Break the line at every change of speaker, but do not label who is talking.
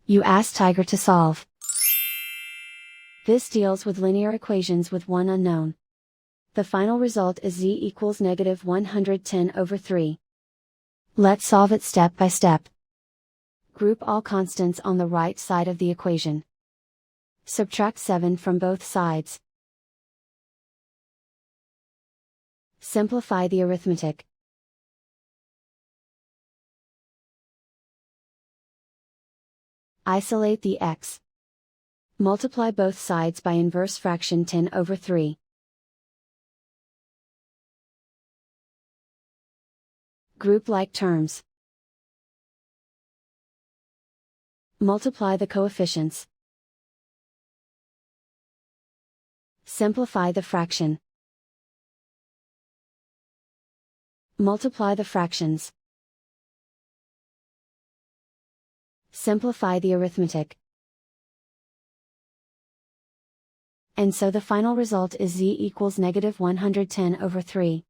You ask Tiger to solve. This deals with linear equations with one unknown. The final result is z equals negative 110/3. Let's solve it step by step. Group all constants on the right side of the equation. Subtract 7 from both sides. Simplify the arithmetic. Isolate the x. Multiply both sides by inverse fraction 10/3. Group like terms. Multiply the coefficients. Simplify the fraction. Multiply the fractions. Simplify the arithmetic. And so the final result is z equals negative 110/3.